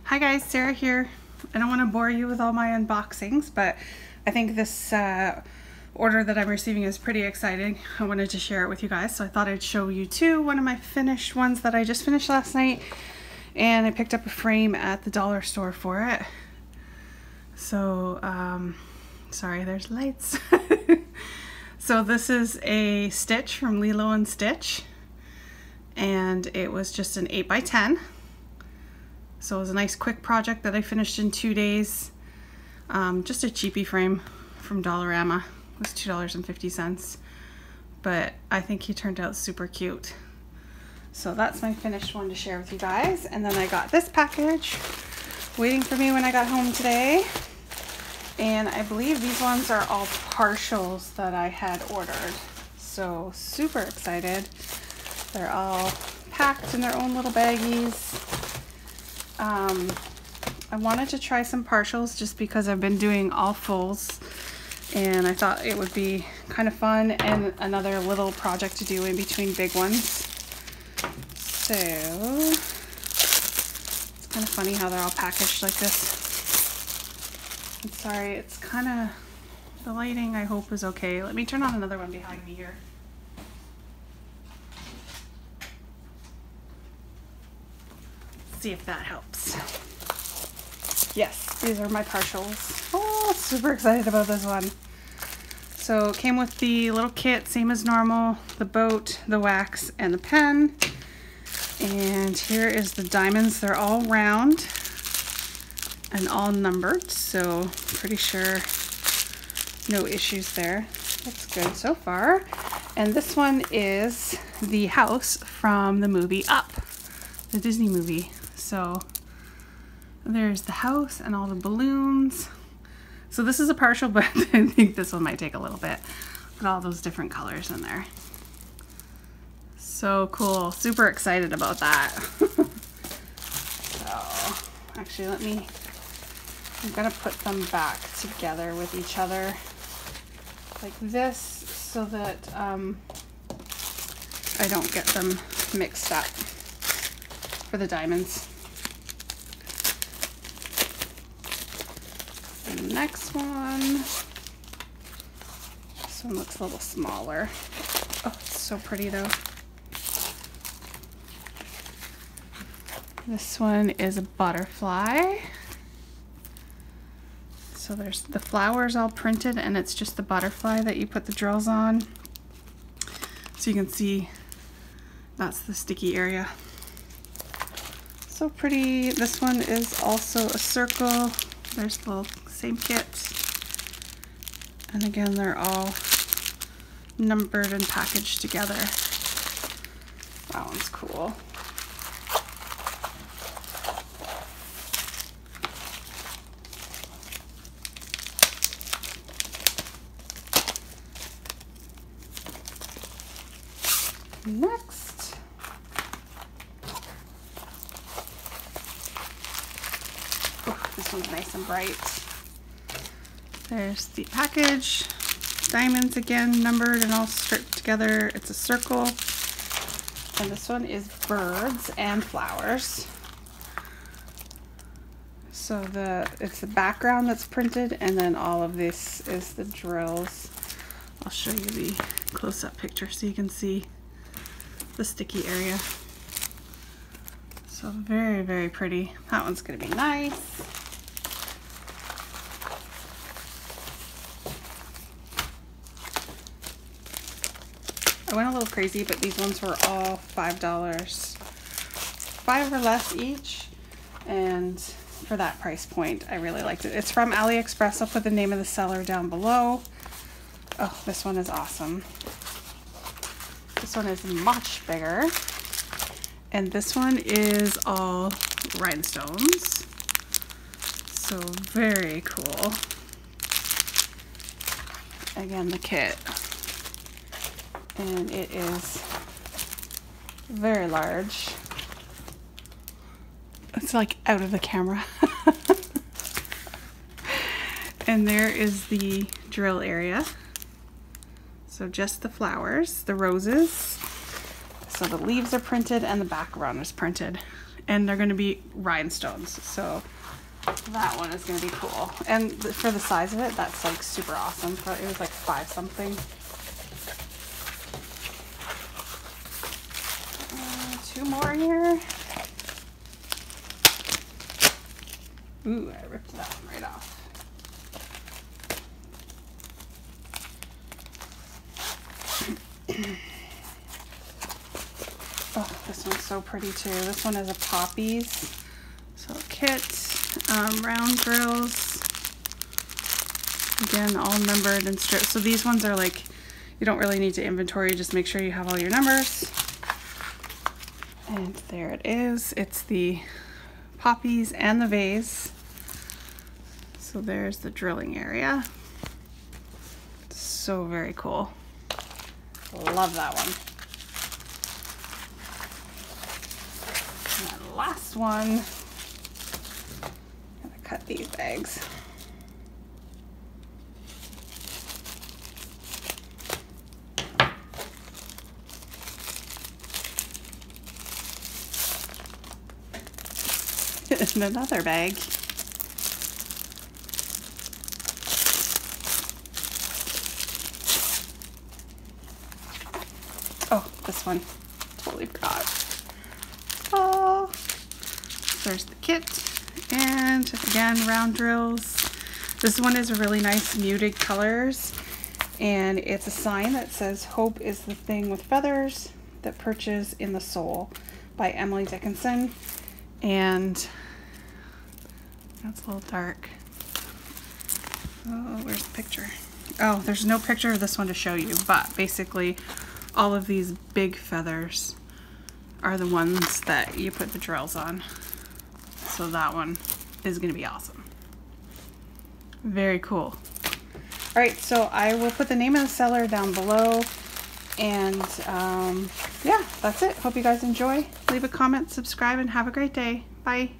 Hi guys, Sarah here. I don't want to bore you with all my unboxings, but I think this order that I'm receiving is pretty exciting. I wanted to share it with you guys, so I thought I'd show you too. One of my finished ones that I just finished last night, and I picked up a frame at the dollar store for it. So, sorry, there's lights. So this is a stitch from Lilo & Stitch, and it was just an 8x10. So it was a nice quick project that I finished in 2 days. Just a cheapie frame from Dollarama. It was $2.50, but I think he turned out super cute. So that's my finished one to share with you guys. And then I got this package waiting for me when I got home today. And I believe these ones are all partials that I had ordered. So super excited. They're all packed in their own little baggies. I wanted to try some partials just because I've been doing all fulls, and I thought it would be kind of fun and another little project to do in between big ones. So it's kind of funny how they're all packaged like this. I'm sorry, it's kind of, the lighting I hope is okay. Let me turn on another one behind me here. See if that helps. Yes, these are my partials. Oh, super excited about this one. So it came with the little kit, same as normal, the boat, the wax, and the pen. And here is the diamonds. They're all round and all numbered, so pretty sure no issues there. Looks good so far. And this one is the house from the movie Up, the Disney movie. So there's the house and all the balloons. So this is a partial, but I think this one might take a little bit. Look at all those different colors in there. So cool. Super excited about that. So actually I'm gonna put them back together with each other like this so that I don't get them mixed up for the diamonds. And the next one, this one looks a little smaller. Oh, it's so pretty though. This one is a butterfly. So there's the flowers all printed, and it's just the butterfly that you put the drills on. So you can see that's the sticky area. So pretty. This one is also a circle. There's the little same kit. And again, they're all numbered and packaged together. That one's cool. Next, oh, this one's nice and bright. There's the package, diamonds again, numbered and all stripped together. It's a circle, and this one is birds and flowers. So it's the background that's printed, and then all of this is the drills. I'll show you the close-up picture so you can see the sticky area. So very, very pretty. That one's gonna be nice. I went a little crazy, but these ones were all $5. $5 or less each, and for that price point, I really liked it. It's from Aliexpress. I'll put the name of the seller down below. Oh, this one is awesome. This one is much bigger, and this one is all rhinestones, so very cool. Again, the kit, and it is very large. It's like out of the camera. And there is the drill area. So just the flowers, the roses. So the leaves are printed and the background is printed. and they're going to be rhinestones. So that one is going to be cool. And for the size of it, that's like super awesome. It was like 5 something. 2 more here. Ooh, I ripped that one right off. Oh, this one's so pretty too. This one is a poppies. So kit, round drills. Again, all numbered and stripped. So these ones are like, you don't really need to inventory, just make sure you have all your numbers. And there it is. It's the poppies and the vase. So there's the drilling area. So very cool. Love that one. And the last one, I'm gonna cut these eggs. In another bag. Oh, this one. Totally forgot. Oh, there's the kit. And again, round drills. This one is really nice muted colors. And it's a sign that says, "Hope is the thing with feathers that perches in the soul," by Emily Dickinson. And that's a little dark. Oh, where's the picture? Oh, there's no picture of this one to show you, but basically all of these big feathers are the ones that you put the drills on. So that one is going to be awesome. Very cool. All right, so I will put the name of the seller down below. And yeah, that's it. Hope you guys enjoy. Leave a comment, subscribe, and have a great day. Bye.